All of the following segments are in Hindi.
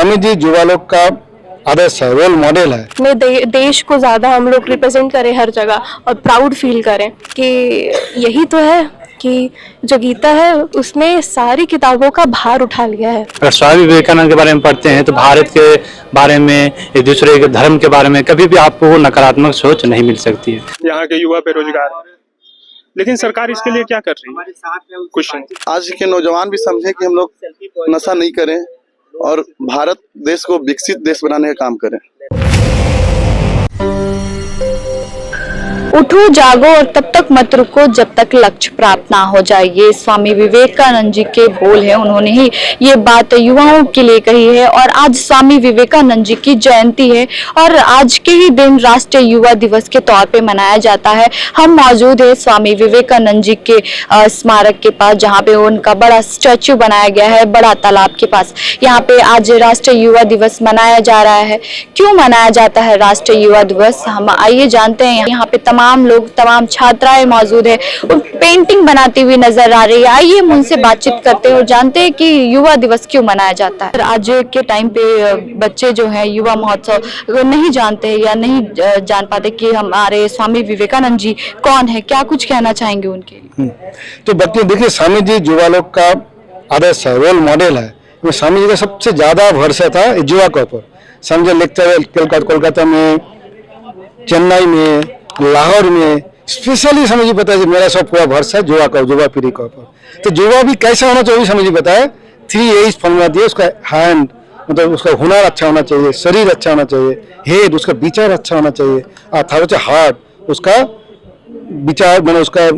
स्वामी जी युवा लोग का आदर्श है, रोल मॉडल है। देश को ज्यादा हम लोग रिप्रेजेंट करें हर जगह और प्राउड फील करें कि यही तो है कि जो गीता है उसमें सारी किताबों का भार उठा लिया है। अगर स्वामी विवेकानंद के बारे में पढ़ते हैं तो भारत के बारे में, एक दूसरे के धर्म के बारे में कभी भी आपको नकारात्मक सोच नहीं मिल सकती है। यहाँ के युवा बेरोजगार हैं, लेकिन सरकार इसके लिए क्या कर रही है? कुछ नहीं। आज के नौजवान भी समझे कि हम लोग नशा नहीं करें और भारत देश को विकसित देश बनाने का काम करें। उठो जागो और तब तक मत रुको जब तक लक्ष्य प्राप्त ना हो जाए, ये स्वामी विवेकानंद जी के बोल हैं। उन्होंने ही ये बात युवाओं के लिए कही है और आज स्वामी विवेकानंद जी की जयंती है और आज के ही दिन राष्ट्रीय युवा दिवस के तौर पे मनाया जाता है। हम मौजूद है स्वामी विवेकानंद जी के स्मारक के पास, जहाँ पे उनका बड़ा स्टैच्यू बनाया गया है, बड़ा तालाब के पास। यहाँ पे आज राष्ट्रीय युवा दिवस मनाया जा रहा है। क्यों मनाया जाता है राष्ट्रीय युवा दिवस, हम आइए जानते हैं। यहाँ पे तमाम लोग, तमाम छात्राएं मौजूद है, वो पेंटिंग बनाती हुई नजर आ रही है। आइए हम उनसे बातचीत करते हैं और जानते हैं कि युवा दिवस क्यों मनाया जाता है। आज के टाइम पे बच्चे जो है युवा महोत्सव नहीं जानते या नहीं जान पाते कि हमारे स्वामी विवेकानंद जी कौन है, क्या कुछ कहना चाहेंगे उनके लिए? तो बच्चे देखिए, स्वामी जी युवा लोग का आदर्श है, रोल मॉडल है। स्वामी जी का सबसे ज्यादा भरोसा था युवा के ऊपर। समझे लेक्चर कोलकाता में, चेन्नई में, लाहौर में स्पेशली समझ जी बताया मेरा सब पूरा भरोसा युवा पीढ़ी के ऊपर। तो युवा भी कैसा होना चाहिए समझ जी बताया, 3 A's फॉर्मूला दिए। उसका हैंड मतलब उसका हुनर अच्छा होना चाहिए, शरीर अच्छा होना चाहिए, हेड उसका विचार अच्छा होना चाहिए, और थर्ड हार्ट उसका विचार मैंने उसका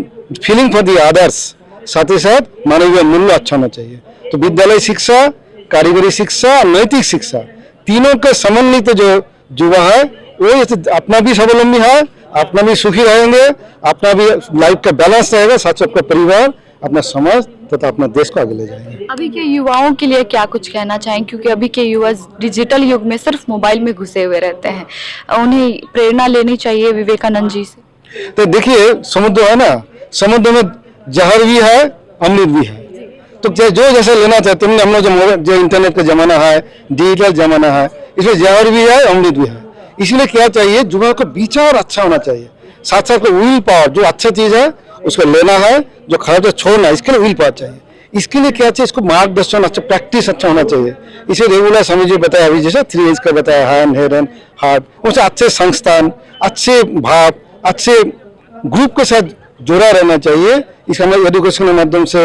फीलिंग फॉर दी अदर्स, साथ ही साथ मानवीय मूल्य अच्छा होना चाहिए। तो विद्यालय शिक्षा, कारीगरी शिक्षा और नैतिक शिक्षा तीनों के समन्वित जो युवा है वो अपना भी स्वावलंबी है, अपना भी सुखी रहेंगे, अपना भी लाइफ का बैलेंस रहेगा, साथ सबका परिवार, अपना समाज तथा अपना देश को आगे ले जाएंगे। अभी के युवाओं के लिए क्या कुछ कहना चाहें, क्योंकि अभी के युवा डिजिटल युग में सिर्फ मोबाइल में घुसे हुए रहते हैं, उन्हें प्रेरणा लेनी चाहिए विवेकानंद जी से। तो देखिए समुद्र है ना, समुद्र में जहर भी है, अमृत भी है। तो जो जैसे लेना चाहते हैं, हम लोग जो इंटरनेट का जमाना है, डिजिटल जमाना है, इसमें जहर भी है, अमृत भी है। इसलिए क्या चाहिए, युवा को विचार अच्छा होना चाहिए, साथ साथ विल पावर, जो अच्छा चीज है उसको लेना है, जो खराब है छोड़ना है, इसके लिए विल पावर चाहिए। इसके लिए क्या चाहिए, इसको मार्गदर्शन अच्छा, प्रैक्टिस अच्छा होना चाहिए। इसे रेगुलर समझिए बताया, अभी जैसे 3 A's का बताया, हैंड, हेड एंड हार्ट, उसे अच्छे संस्थान, अच्छे भाव, अच्छे ग्रुप के साथ जुड़ा रहना चाहिए। इस हमें एजुकेशन के माध्यम से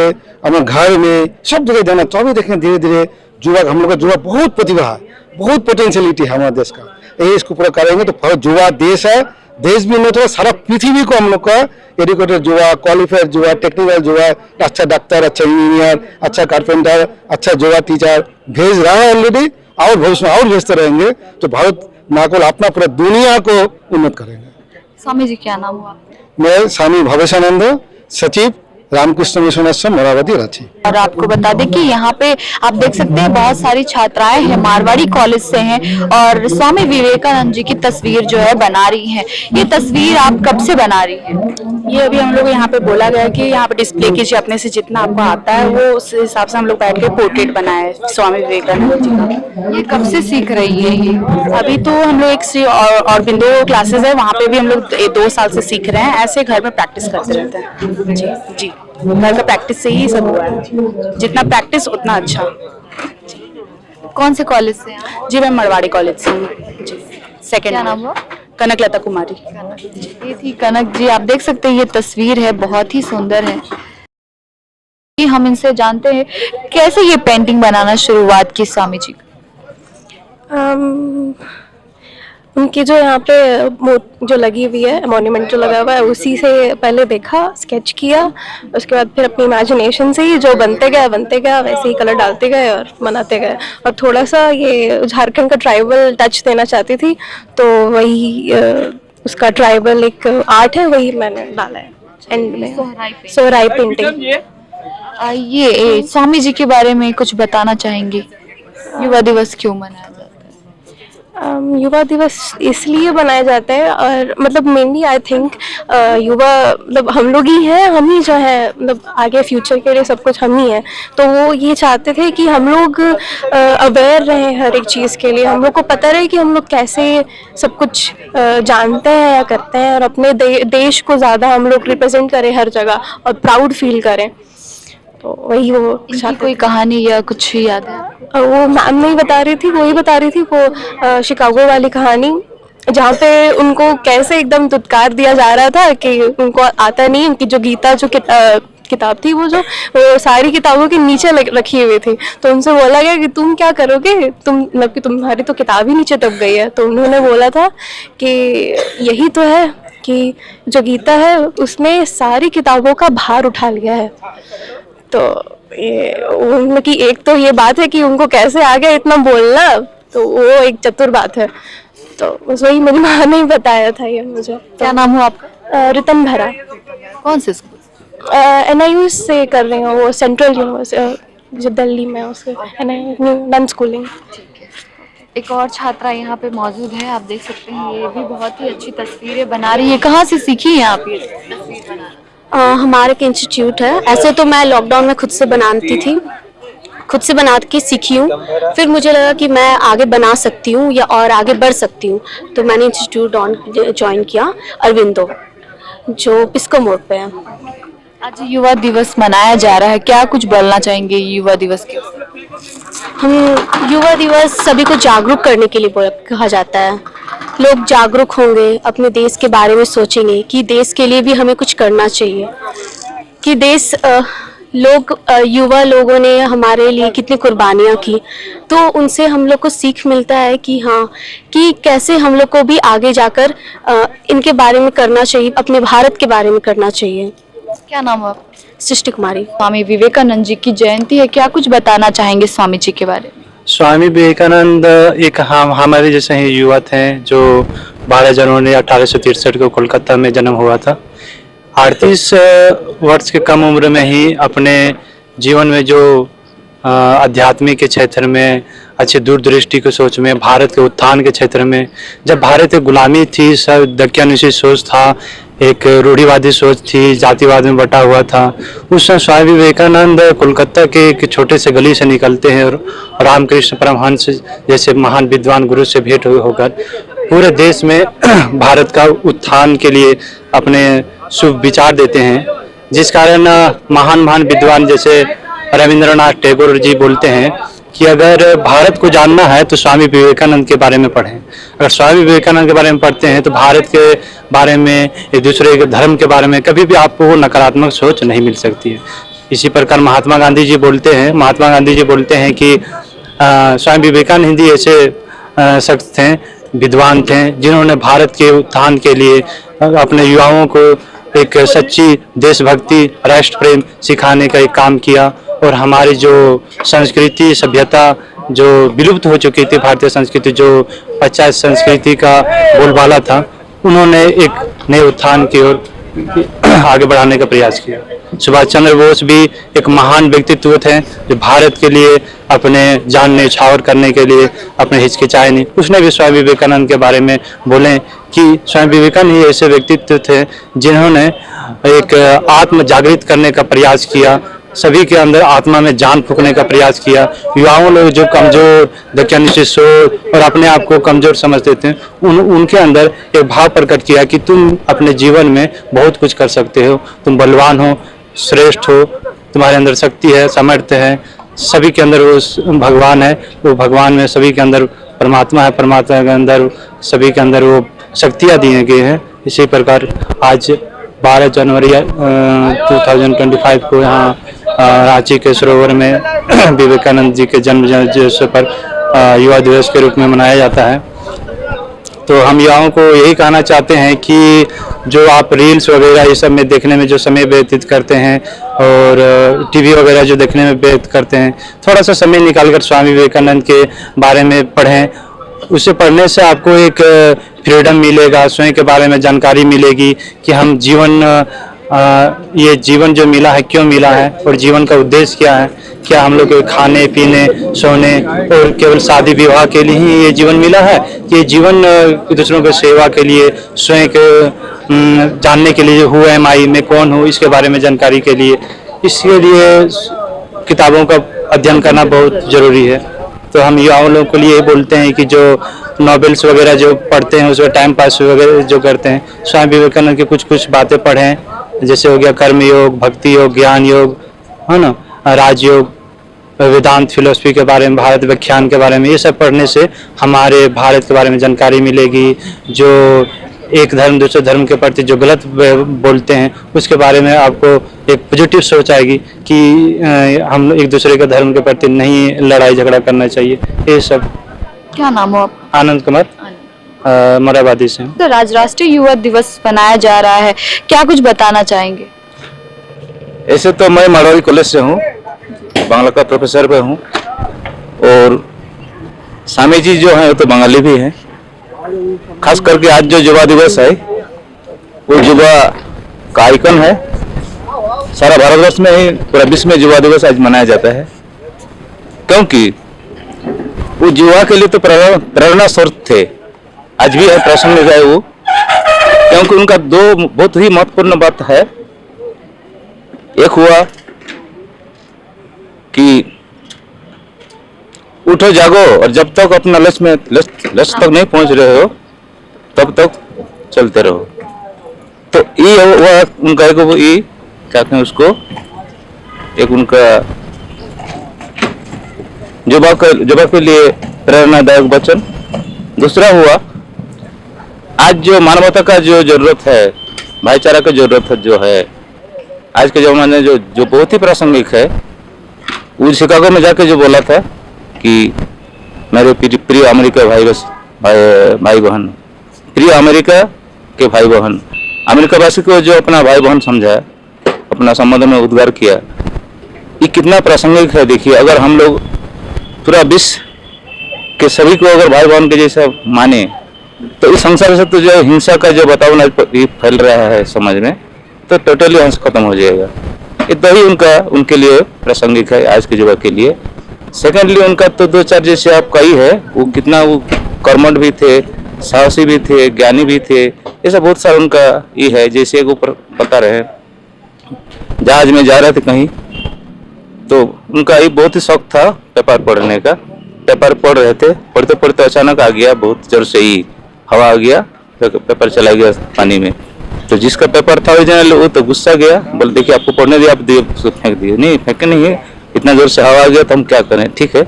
हमें घर में सब जगह जाना। तो अभी देखें धीरे धीरे युवा, हम लोग का युवा बहुत प्रतिभा है, बहुत पोटेंशियलिटी है हमारे देश का। यही इसको पूरा करेंगे तो युवा देश है, देश भी नहीं, सारा पृथ्वी को हम लोग का एजुकेटेड युवा, क्वालिफाइड युवा, टेक्निकल युवा, अच्छा डॉक्टर, अच्छा इंजीनियर, अच्छा कारपेंटर, अच्छा युवा टीचर भेज रहा है ऑलरेडी, और भविष्य में और भेजते रहेंगे। तो भारत ना केवल अपना पूरा दुनिया को उन्नत करेंगे। स्वामी जी क्या नाम हुआ? मैं स्वामी भवेशानंद, सचिव रामकृष्ण मिशन आश्रम मोराबादी रांची। और आपको बता दें कि यहाँ पे आप देख सकते हैं बहुत सारी छात्राएं हैं, मारवाड़ी कॉलेज से हैं और स्वामी विवेकानंद जी की तस्वीर जो है बना रही हैं। ये तस्वीर आप कब से बना रही हैं? ये अभी हम लोग यहाँ पे बोला गया कि यहाँ पे डिस्प्ले कीजिए, अपने से जितना आपको आता है वो उस हिसाब से हम लोग बैठ के पोर्ट्रेट बनाए स्वामी विवेकानंद जी का। ये कब से सीख रही है ये? अभी तो हम लोग एक श्री और बिंदु क्लासेस है, वहाँ पे भी हम लोग 2 साल से सीख रहे हैं। ऐसे घर में प्रैक्टिस करते रहते हैं। जी जी, घर का प्रैक्टिस से ही सब हुआ है, जितना प्रैक्टिस उतना अच्छा। कौन से कॉलेज से हैं? जी मैं मरवाड़ी कॉलेज से हूँ जी, सेकेंड। क्या नाम हुआ? कनकलता कुमारी। ये थी कनक जी। आप देख सकते हैं ये तस्वीर है, बहुत ही सुंदर है। हम इनसे जानते हैं कैसे ये पेंटिंग बनाना शुरुआत की स्वामी जी। उनकी जो यहाँ पे जो लगी हुई है, मॉन्यूमेंट जो लगा हुआ है, उसी से पहले देखा, स्केच किया, उसके बाद फिर अपनी इमेजिनेशन से ही जो बनते गया वैसे ही कलर डालते गए और बनाते गए। और थोड़ा सा ये झारखंड का ट्राइबल टच देना चाहती थी, तो वही उसका ट्राइबल एक आर्ट है, वही मैंने डाला है एंड में, सोहराई पेंटिंग। ये स्वामी जी के बारे में कुछ बताना चाहेंगे, युवा दिवस क्यों मनाया जाता है? युवा दिवस इसलिए बनाया जाता है, और मतलब मेनली आई थिंक युवा मतलब हम लोग ही हैं, हम ही जो है मतलब आगे फ्यूचर के लिए सब कुछ हम ही हैं। तो वो ये चाहते थे कि हम लोग अवेयर रहें हर एक चीज़ के लिए, हम लोग को पता रहे कि हम लोग कैसे सब कुछ जानते हैं या करते हैं, और अपने देश को ज़्यादा हम लोग रिप्रेजेंट करें हर जगह और प्राउड फील करें। तो वही वो इनकी कोई कहानी या कुछ याद है? वो मैम नहीं बता रही थी, वही बता रही थी वो शिकागो वाली कहानी, जहाँ पे उनको कैसे एकदम दुत्कार दिया जा रहा था कि उनको आता नहीं, उनकी जो गीता जो किताब थी वो सारी किताबों के नीचे रखी हुई थी। तो उनसे बोला गया कि तुम क्या करोगे, तुम मतलब कि तुम्हारी तो किताब ही नीचे दब गई है। तो उन्होंने बोला था कि यही तो है कि जो गीता है उसमें सारी किताबों का भार उठा लिया है। तो ये उनकी एक तो ये बात है कि उनको कैसे आ गया इतना बोलना, तो वो एक चतुर बात है। तो बस वही मेरी माँ ने ही बताया था ये मुझे। क्या नाम हो आपका? रितम भरा। कौन से स्कूल? NIU से कर रही हूँ, वो सेंट्रल यूनिवर्सिटी जो दिल्ली में है उसके NIU नन स्कूलिंग। एक और छात्रा यहाँ पे मौजूद है, आप देख सकते हैं, ये भी बहुत ही अच्छी तस्वीरें बना रही है। कहाँ से सीखी हैं आप ये तस्वीर बनाना? हमारे एक इंस्टीट्यूट है। ऐसे तो मैं लॉकडाउन में खुद से बनाती थी, खुद से बना के सीखी हूँ। फिर मुझे लगा कि मैं आगे बना सकती हूँ या और आगे बढ़ सकती हूँ, तो मैंने इंस्टीट्यूट ज्वाइन किया अरविंदो, जो पिस्को मोड़ पे है। आज युवा दिवस मनाया जा रहा है, क्या कुछ बोलना चाहेंगे युवा दिवस के? हम युवा दिवस सभी को जागरूक करने के लिए कहा जाता है। लोग जागरूक होंगे, अपने देश के बारे में सोचेंगे कि देश के लिए भी हमें कुछ करना चाहिए, कि युवा लोगों ने हमारे लिए कितनी कुर्बानियाँ की। तो उनसे हम लोग को सीख मिलता है कि हाँ, कि कैसे हम लोग को भी आगे जाकर इनके बारे में करना चाहिए, अपने भारत के बारे में करना चाहिए। क्या नाम है आपका? सृष्टि कुमारी। स्वामी विवेकानंद जी की जयंती है, क्या कुछ बताना चाहेंगे स्वामी जी के बारे में? स्वामी विवेकानंद एक हमारे जैसे ही युवा थे जो 12 जनवरी 1863 को कोलकाता में जन्म हुआ था। 38 वर्ष के कम उम्र में ही अपने जीवन में जो आध्यात्मिक के क्षेत्र में अच्छी दूरदृष्टि की सोच में, भारत के उत्थान के क्षेत्र में, जब भारत एक गुलामी थी, सब दक्यानुशी सोच था, एक रूढ़िवादी सोच थी, जातिवाद में बटा हुआ था, उस समय स्वामी विवेकानंद कोलकाता के एक छोटे से गली से निकलते हैं और रामकृष्ण परमहंस जैसे महान विद्वान गुरु से भेंट होकर पूरे देश में भारत का उत्थान के लिए अपने शुभ विचार देते हैं। जिस कारण महान विद्वान जैसे रविंद्रनाथ टैगोर जी बोलते हैं कि अगर भारत को जानना है तो स्वामी विवेकानंद के बारे में पढ़ें। अगर स्वामी विवेकानंद के बारे में पढ़ते हैं तो भारत के बारे में, एक दूसरे के धर्म के बारे में कभी भी आपको नकारात्मक सोच नहीं मिल सकती है। इसी प्रकार महात्मा गांधी जी बोलते हैं कि स्वामी विवेकानंद ही ऐसे शख्स थे, विद्वान थे, जिन्होंने भारत के उत्थान के लिए अपने युवाओं को एक सच्ची देशभक्ति, राष्ट्र प्रेम सिखाने का एक काम किया। और हमारी जो संस्कृति, सभ्यता जो विलुप्त हो चुकी थी, भारतीय संस्कृति जो पाश्चात्य संस्कृति का बोलबाला था, उन्होंने एक नए उत्थान की ओर आगे बढ़ाने का प्रयास किया। सुभाष चंद्र बोस भी एक महान व्यक्तित्व थे जो भारत के लिए अपने जान न्यौछावर करने के लिए अपने हिचकिचाए नहीं। उसने भी स्वामी विवेकानंद के बारे में बोले कि स्वामी विवेकानंद ही ऐसे व्यक्तित्व थे जिन्होंने एक आत्म जागृत करने का प्रयास किया, सभी के अंदर आत्मा में जान फूंकने का प्रयास किया। युवाओं लोग जो कमजोर, दक्यानुशी सोच और अपने आप को कमजोर समझते थे, उनके अंदर एक भाव प्रकट किया कि तुम अपने जीवन में बहुत कुछ कर सकते हो, तुम बलवान हो, श्रेष्ठ हो, तुम्हारे अंदर शक्ति है, सामर्थ्य है, सभी के अंदर वो भगवान है, वो भगवान में सभी के अंदर परमात्मा है, परमात्मा के अंदर सभी के अंदर वो शक्तियाँ दी गई हैं। इसी प्रकार आज 12 जनवरी 2025 को यहाँ रांची के सरोवर में विवेकानंद जी के जन्म दिवस पर युवा दिवस के रूप में मनाया जाता है। तो हम युवाओं को यही कहना चाहते हैं कि जो आप रील्स वगैरह ये सब में देखने में जो समय व्यतीत करते हैं और टीवी वगैरह जो देखने में व्यतीत करते हैं, थोड़ा सा समय निकालकर स्वामी विवेकानंद के बारे में पढ़ें। उसे पढ़ने से आपको एक फ्रीडम मिलेगा, स्वयं के बारे में जानकारी मिलेगी कि हम जीवन ये जीवन जो मिला है क्यों मिला है और जीवन का उद्देश्य क्या है, क्या हम लोग को खाने पीने सोने और केवल शादी विवाह के लिए ही ये जीवन मिला है, ये जीवन दूसरों की सेवा के लिए, स्वयं के जानने के लिए हु एम आई, मैं कौन हूँ, इसके बारे में जानकारी के लिए, इसके लिए किताबों का अध्ययन करना बहुत जरूरी है। तो हम युवाओं लोगों के लिए बोलते हैं कि जो नॉवेल्स वगैरह जो पढ़ते हैं उसमें टाइम पास वगैरह जो करते हैं, स्वामी विवेकानंद की कुछ कुछ बातें पढ़ें, जैसे हो गया कर्म योग, भक्ति योग, ज्ञान योग, है ना, राजयोग, वेदांत फिलोसफी के बारे में, भारत व्याख्यान के बारे में, ये सब पढ़ने से हमारे भारत के बारे में जानकारी मिलेगी। जो एक धर्म दूसरे धर्म के प्रति जो गलत बोलते हैं उसके बारे में आपको एक पॉजिटिव सोच आएगी कि हम एक दूसरे के धर्म के प्रति नहीं लड़ाई झगड़ा करना चाहिए। ये सब। क्या नाम हो आप? आनंद कुमार, मोराबादी से। तो आज राष्ट्रीय युवा दिवस मनाया जा रहा है, क्या कुछ बताना चाहेंगे? ऐसे तो मैं मारवाड़ी कॉलेज से हूँ, बांग्ला का प्रोफेसर पे हूँ, और स्वामी जी जो हैं वो तो बंगाली भी हैं। खास करके आज जो युवा दिवस है वो युवा का आइकन है। सारा भारतवर्ष में ही, पूरा विश्व में युवा दिवस आज मनाया जाता है, क्योंकि वो युवा के लिए तो प्रेरणा स्रोत थे, आज भी है, प्रासंगिक है वो, क्योंकि उनका दो बहुत ही महत्वपूर्ण बात है। एक हुआ कि उठो जागो और जब तक अपना लक्ष्य तक नहीं पहुंच रहे हो तब तक चलते रहो। तो ये हुआ उनका एक, ये क्या कहते हैं उसको, एक उनका युवा के लिए प्रेरणादायक वचन। दूसरा हुआ आज जो मानवता का जो जरूरत है, भाईचारा की जरूरत है, जो है आज के जमाने में जो बहुत ही प्रासंगिक है। वो शिकागो में जाके जो बोला था कि मेरे प्रिय अमेरिका भाई बहन, प्रिय अमेरिका के भाई बहन, अमेरिकावासी को जो अपना भाई बहन समझा, अपना संबंध में उद्गार किया, ये कितना प्रासंगिक है। देखिए, अगर हम लोग पूरा विश्व के सभी को अगर भाई बहन के जैसा माने तो इस संसार से तो जो हिंसा का जो वातावरण फैल रहा है समाज में, तो टोटली हंस खत्म हो जाएगा। इतना ही उनके लिए प्रासंगिक है आज के युवा के लिए। सेकेंडली उनका तो दो चार जैसे आप कही है, वो कितना वो कर्मठ भी थे, साहसी भी थे, ज्ञानी भी थे, ऐसा बहुत सारा उनका ये है। जैसे एक ऊपर पता रहे, जहाज में जा रहे थे कहीं, तो उनका ये बहुत ही शौक था पेपर पढ़ने का। पेपर पढ़ रहे थे, पढ़ते पढ़ते अचानक आ गया, बहुत जोर से ही हवा आ गया, पेपर चला गया पानी में। तो जिसका पेपर था ओरिजिनल, वो तो गुस्सा गया, बोले देखिए आपको पढ़ने दिया, आप दिए फेंक दिए। नहीं, फेंके नहीं है, इतना जोर से हवा आ गया तो हम क्या करें, ठीक है।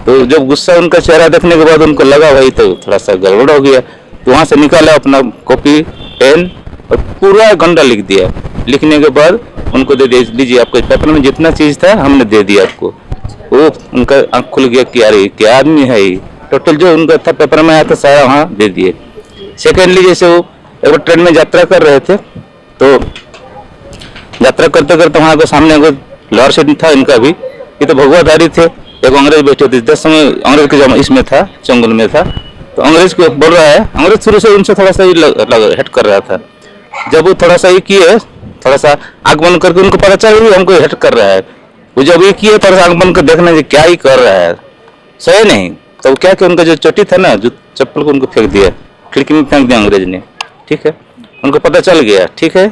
तो जब गुस्सा उनका चेहरा देखने के बाद उनको लगा भाई तो थोड़ा सा गड़बड़ हो गया, तो वहां से निकाला अपना कॉपी पेन और पूरा घंटा लिख दिया। लिखने के बाद उनको दे दीजिए, आपको पेपर में जितना चीज था हमने दे दिया आपको। वो उनका आँख खुल गया कि यार क्या आदमी है ये, टोटल जो उनका था पेपर में आया था सारा वहाँ दे दिए। सेकेंडली जैसे वो एक बार ट्रेन में यात्रा कर रहे थे, तो यात्रा करते करते वहाँ के सामने लोअर सीट था इनका भी, ये तो भगवाधारी थे, एक अंग्रेज बैठे थे। 10 समय अंग्रेज के जमा इसमें था, चंगुल में था, तो अंग्रेज को बोल रहा है, अंग्रेज शुरू से उनसे थोड़ा सा हेट कर रहा था। जब वो थोड़ा सा ये किए, थोड़ा सा आंख बंद करके उनको पता चल रही हमको हेट कर रहा है, वो जब ये किए थोड़ा सा आंख बंद कर देखना कि क्या ही कर रहा है, सही नहीं। तो क्या कि उनका जो चोटी था ना, जो चप्पल को उनको फेंक दिया, खिड़की में फेंक दिया अंग्रेज ने, ठीक है, उनको पता चल गया, ठीक है।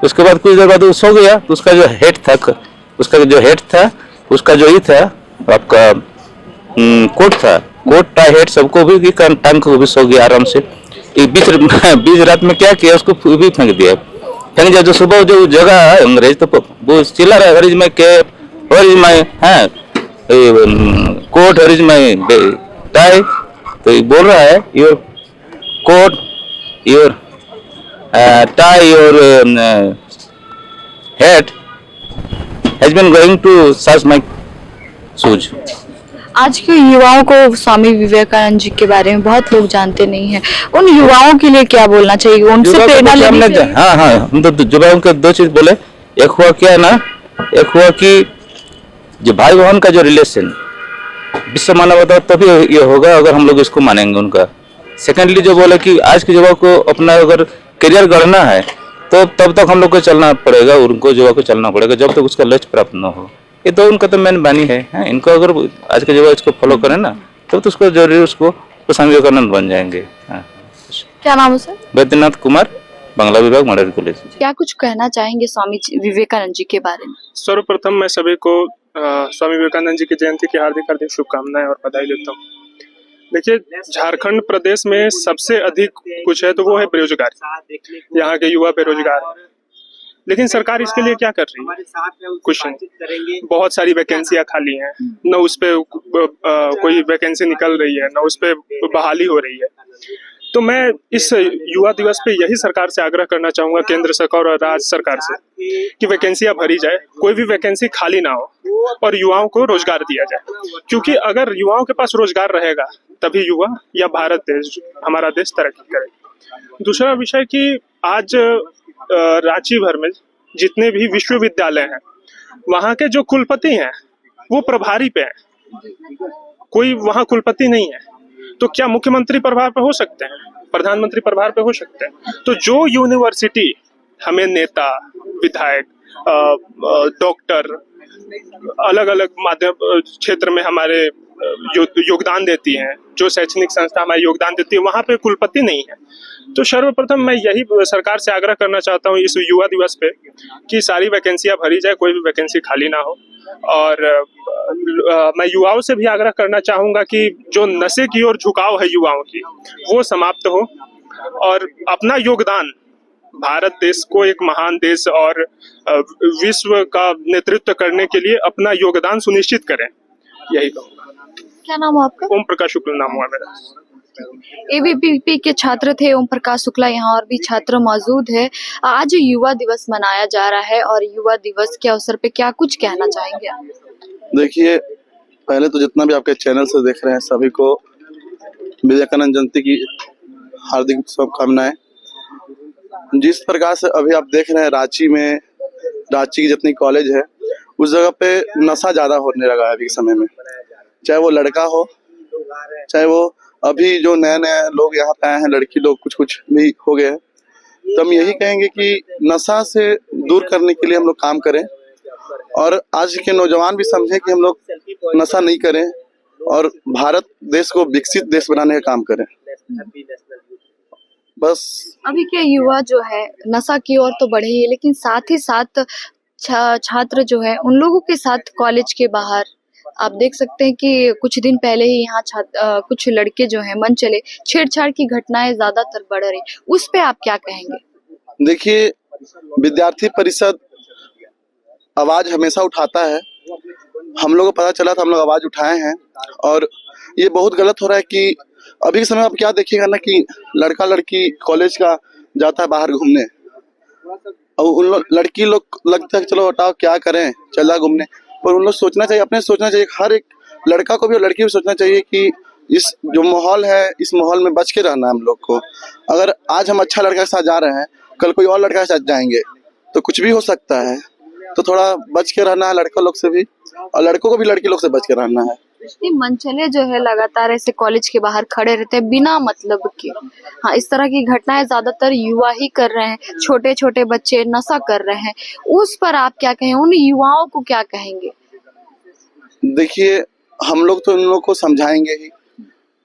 उसके बाद कुछ देर बाद वो सो गया, तो उसका जो हेड था, उसका जो ही था आपका कोट था, कोट टाई हेड सबको भी टांग को भी सो गया आराम से। बीच रात में क्या किया, उसको भी फेंक दिया। फेंक दिया, जो सुबह जो जगह है अंग्रेज, तो वो चिल्ला रहा है, here is my cap, here is my coat, here is my tie. तो ये बोल रहा है your coat, your tie, your head has been going to search my shoes. आज के युवाओं को स्वामी विवेकानंद जी के बारे में बहुत लोग जानते नहीं हैं, उन युवाओं के लिए क्या बोलना चाहिए, उनसे प्रेरणा लेनी चाहिए? हाँ, हम तो युवाओं के दो चीज बोले। एक हुआ क्या ना, एक हुआ कि जो भाई बहन का जो रिलेशन विश्व मानवता तभी ये होगा अगर हम लोग इसको मानेंगे उनका। सेकेंडली जो बोले कि आज के युवा को अपना अगर करियर गढ़ना है तो तब तक हम लोग को चलना पड़ेगा, उनको युवा को चलना पड़ेगा जब तक उसका लक्ष्य प्राप्त न हो। ये तो उनका तो मेन बानी है, इनको अगर आज के युवा इसको फॉलो करें ना तो उसको जरूर उसको स्वामी विवेकानंद बन जाएंगे। हाँ। क्या नाम है सर? वैद्यनाथ कुमार, बांग्ला विभाग, मॉडल कॉलेज। क्या कुछ कहना चाहेंगे स्वामी विवेकानंद जी के बारे में? सर्वप्रथम मैं सभी को स्वामी विवेकानंद जी की जयंती की हार्दिक हार्दिक शुभकामनाएं और बधाई देता हूँ। देखिए, झारखंड प्रदेश में सबसे अधिक कुछ है तो वो है बेरोजगारी। यहाँ के युवा बेरोजगार हैं, लेकिन सरकार इसके लिए क्या कर रही है? कुछ नहीं। बहुत सारी वैकेंसियां खाली हैं, न उस पे कोई वैकेंसी निकल रही है, न उस पे बहाली हो रही है। तो मैं इस युवा दिवस पे यही सरकार से आग्रह करना चाहूंगा, केंद्र सरकार और राज्य सरकार से, कि वैकेंसियां भरी जाए, कोई भी वैकेंसी खाली ना हो और युवाओं को रोजगार दिया जाए। क्योंकि अगर युवाओं के पास रोजगार रहेगा तभी युवा या भारत देश, हमारा देश तरक्की करेगा। दूसरा विषय कि आज रांची भर में जितने भी विश्वविद्यालय हैं, वहाँ के जो कुलपति हैं वो प्रभारी पे हैं, कोई वहाँ कुलपति नहीं है। तो क्या मुख्यमंत्री प्रभार पे हो सकते हैं? प्रधानमंत्री प्रभार पे हो सकते हैं? तो जो यूनिवर्सिटी हमें नेता, विधायक, डॉक्टर, अलग अलग माध्यम क्षेत्र में हमारे योगदान देती हैं, जो शैक्षणिक संस्था हमारे योगदान देती है, वहाँ पे कुलपति नहीं है। तो सर्वप्रथम मैं यही सरकार से आग्रह करना चाहता हूँ इस युवा दिवस पे कि सारी वैकेंसियां भरी जाए, कोई भी वैकेंसी खाली ना हो। और मैं युवाओं से भी आग्रह करना चाहूंगा कि जो नशे की ओर झुकाव है युवाओं की, वो समाप्त हो और अपना योगदान भारत देश को एक महान देश और विश्व का नेतृत्व करने के लिए अपना योगदान सुनिश्चित करें, यही कहूँगा। क्या नाम है आपका? ओम प्रकाश शुक्ल नाम हुआ मेरा। एबीवीपी के छात्र थे ओम प्रकाश शुक्ला, यहाँ और भी छात्र मौजूद है। आज युवा दिवस मनाया जा रहा है और युवा दिवस के अवसर पे क्या कुछ कहना चाहेंगे आप? देखिए, पहले तो जितना भी आपके चैनल से देख रहे हैं सभी को विवेकानंद जयंती की हार्दिक शुभकामनाएं। जिस प्रकार से अभी आप देख रहे हैं रांची की जितनी कॉलेज है उस जगह पे नशा ज्यादा होने लगा है अभी के समय में, चाहे वो लड़का हो, चाहे वो अभी जो नए नए लोग यहाँ पे आए हैं, लड़की लोग कुछ भी हो गए हैं। तो हम यही कहेंगे कि नशा से दूर करने के लिए हम लोग काम करें और आज के नौजवान भी समझे कि हम लोग नशा नहीं करें और भारत देश को विकसित देश बनाने का काम करें। बस अभी के युवा जो है नशा की ओर तो बढ़े ही, लेकिन साथ ही साथ छात्र जो है उन लोगों के साथ कॉलेज के बाहर आप देख सकते हैं कि कुछ दिन पहले ही यहाँ कुछ लड़के जो हैं मन चले छेड़छाड़ की घटनाएं ज्यादातर बढ़ रही, उस पे आप क्या कहेंगे? देखिए, विद्यार्थी परिषद आवाज हमेशा उठाता है, हम लोगों को पता चला था, हम लोग आवाज उठाए हैं और ये बहुत गलत हो रहा है कि अभी के समय आप क्या देखिएगा ना कि लड़का लड़की कॉलेज का जाता है बाहर घूमने और उन लड़की लोग लगता है चलो हटाओ क्या करें, चला घूमने, पर उन लोग सोचना चाहिए, अपने सोचना चाहिए, हर एक लड़का को भी और लड़की को सोचना चाहिए कि इस जो माहौल है इस माहौल में बच के रहना है हम लोग को। अगर आज हम अच्छा लड़का के साथ जा रहे हैं, कल कोई और लड़का के साथ जाएंगे तो कुछ भी हो सकता है। तो थोड़ा बच के रहना है लड़का लोग से भी और लड़कों को भी लड़की लोग से बच के रहना है। मनचले जो है लगातार ऐसे कॉलेज के बाहर खड़े रहते हैं बिना मतलब के। हाँ, इस तरह की घटनाएं ज्यादातर युवा ही कर रहे हैं, छोटे छोटे बच्चे नशा कर रहे हैं, उस पर आप क्या कहें, उन युवाओं को क्या कहेंगे? देखिए, हम लोग तो इन लोग को समझाएंगे ही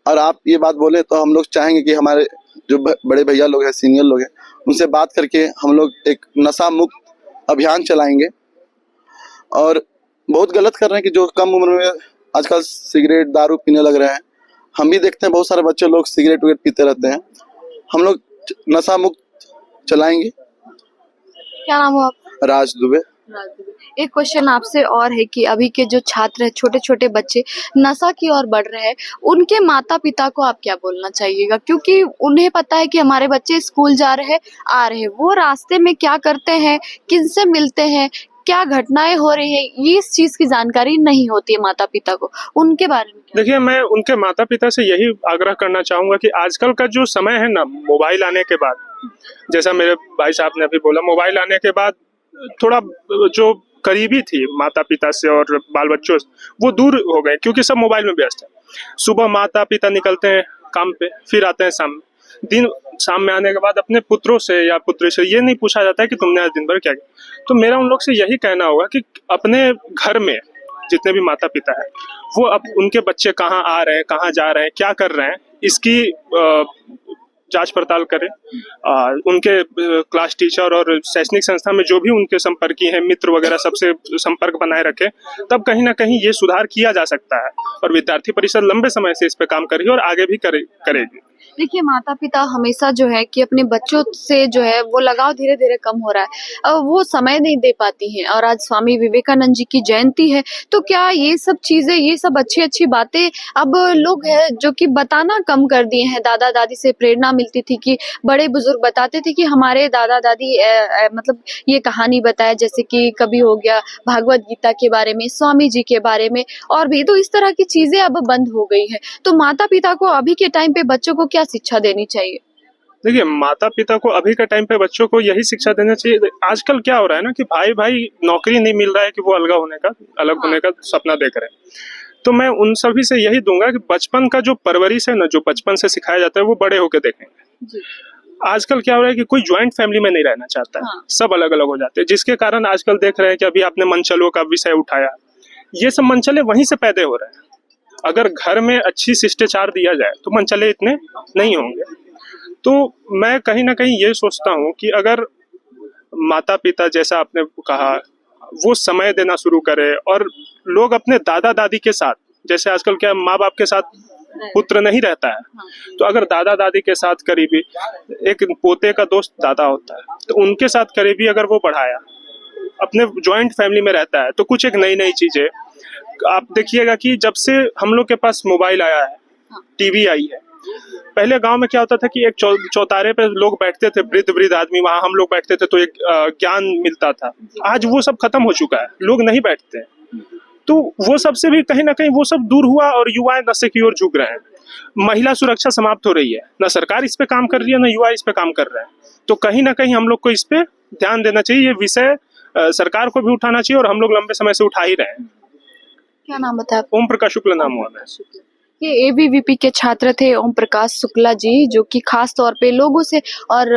और आप ये बात बोले तो हम लोग चाहेंगे कि हमारे जो बड़े भैया लोग हैं, सीनियर लोग हैं, उनसे बात करके हम लोग एक नशा मुक्त अभियान चलाएंगे। और बहुत गलत कर रहे हैं कि जो कम उम्र में आजकल सिगरेट दारू पीने लग रहे हैं। हम भी देखते हैं बहुत सारे बच्चे लोग सिगरेट वगैरह पीते रहते हैं। हम लोग नशा मुक्त चलाएंगे। क्या नाम है आपका? राज दुबे। एक क्वेश्चन आपसे और है कि अभी के जो छात्र हैं, छोटे छोटे बच्चे नशा की ओर बढ़ रहे हैं, उनके माता पिता को आप क्या बोलना चाहिएगा? क्योंकि उन्हें पता है कि हमारे बच्चे स्कूल जा रहे हैं, आ रहे हैं, वो रास्ते में क्या करते हैं, किनसे मिलते हैं, क्या घटनाएं हो रही है, ये इस चीज की जानकारी नहीं होती है माता पिता को, उनके बारे में क्या? देखिए, मैं उनके माता पिता से यही आग्रह करना चाहूंगा कि आजकल का जो समय है ना, मोबाइल आने के बाद, जैसा मेरे भाई साहब ने अभी बोला, मोबाइल आने के बाद थोड़ा जो करीबी थी माता पिता से और बाल बच्चों से, वो दूर हो गए क्योंकि सब मोबाइल में व्यस्त है। सुबह माता पिता निकलते हैं काम पे, फिर आते हैं शाम में, दिन शाम में आने के बाद अपने पुत्रों से या पुत्री से ये नहीं पूछा जाता है कि तुमने आज दिन भर क्या किया। तो मेरा उन लोग से यही कहना होगा कि अपने घर में जितने भी माता पिता है वो अब उनके बच्चे कहाँ आ रहे हैं, कहाँ जा रहे हैं, क्या कर रहे हैं, इसकी जांच पड़ताल करें। उनके क्लास टीचर और शैक्षणिक संस्था में जो भी उनके संपर्की हैं, मित्र वगैरह, सबसे संपर्क बनाए रखें, तब कहीं ना कहीं ये सुधार किया जा सकता है। और विद्यार्थी परिषद लंबे समय से इस पे काम कर रही है और आगे भी करेगी। देखिए, माता पिता हमेशा जो है कि अपने बच्चों से जो है वो लगाव धीरे धीरे कम हो रहा है, वो समय नहीं दे पाती हैं। और आज स्वामी विवेकानंद जी की जयंती है, तो क्या ये सब चीजें, ये सब अच्छी अच्छी बातें अब लोग है जो कि बताना कम कर दिए हैं। दादा दादी से प्रेरणा मिलती थी कि बड़े बुजुर्ग बताते थे कि हमारे दादा दादी मतलब ये कहानी बताए, जैसे कि कभी हो गया भागवत गीता के बारे में, स्वामी जी के बारे में, और भी। तो इस तरह की चीजें अब बंद हो गई है। तो माता पिता को अभी के टाइम पे बच्चों को क्या शिक्षा देनी चाहिए? देखिए, माता पिता को अभी के टाइम पे बच्चों को यही शिक्षा देना चाहिए। आजकल क्या हो रहा है ना कि भाई भाई नौकरी नहीं मिल रहा है कि वो अलग होने का सपना देख रहे हैं। तो मैं उन सभी से यही दूंगा कि बचपन का जो परवरिश है ना, जो बचपन से सिखाया जाता है, वो बड़े होके देखेंगे। आजकल क्या हो रहा है कि कोई ज्वाइंट फैमिली में नहीं रहना चाहता है, सब अलग अलग हो जाते हैं, जिसके कारण आजकल देख रहे हैं कि अभी आपने मनचलों का विषय उठाया, ये सब मनचले वहीं से पैदा हो रहे हैं। अगर घर में अच्छी शिष्टाचार दिया जाए तो मनचले इतने नहीं होंगे। तो मैं कहीं ना कहीं ये सोचता हूँ कि अगर माता पिता, जैसा आपने कहा, वो समय देना शुरू करे और लोग अपने दादा दादी के साथ, जैसे आजकल क्या माँ बाप के साथ पुत्र नहीं रहता है, तो अगर दादा दादी के साथ करीबी, एक पोते का दोस्त दादा होता है, तो उनके साथ करीबी अगर वो बढ़ाया, अपने ज्वाइंट फैमिली में रहता है, तो कुछ एक नई नई चीजें आप देखिएगा कि जब से हम लोग के पास मोबाइल आया है, टीवी आई है, पहले गांव में क्या होता था कि एक चौतारे पे लोग बैठते थे, वृद्ध आदमी, वहां हम लोग बैठते थे तो एक ज्ञान मिलता था। आज वो सब खत्म हो चुका है, लोग नहीं बैठते हैं। तो वो सब से भी कहीं ना कहीं वो सब दूर हुआ और युवा नशे की ओर झुक रहे हैं। महिला सुरक्षा समाप्त हो रही है, ना सरकार इस पे काम कर रही है, ना युवा इस पे काम कर रहे हैं। तो कहीं ना कहीं हम लोग को इस पे ध्यान देना चाहिए। ये विषय सरकार को भी उठाना चाहिए और हम लोग लंबे समय से उठा ही रहे हैं। क्या नाम बताया? ओम प्रकाश शुक्ला नाम हुआ है। ये एबीवीपी के छात्र थे ओम प्रकाश शुक्ला जी, जो कि खास तौर पे लोगों से और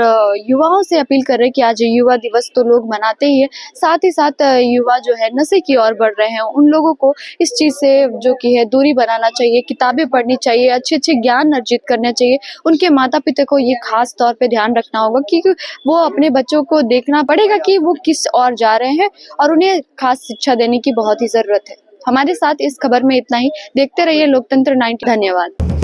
युवाओं से अपील कर रहे हैं कि आज युवा दिवस तो लोग मनाते ही है, साथ ही साथ युवा जो है नशे की ओर बढ़ रहे हैं, उन लोगों को इस चीज से जो कि है दूरी बनाना चाहिए, किताबें पढ़नी चाहिए, अच्छे अच्छे ज्ञान अर्जित करना चाहिए। उनके माता पिता को ये खास तौर पे ध्यान रखना होगा कि वो अपने बच्चों को देखना पड़ेगा कि वो किस ओर जा रहे हैं और उन्हें खास शिक्षा देने की बहुत ही जरूरत है। हमारे साथ इस खबर में इतना ही। देखते रहिए लोकतंत्र 90। धन्यवाद।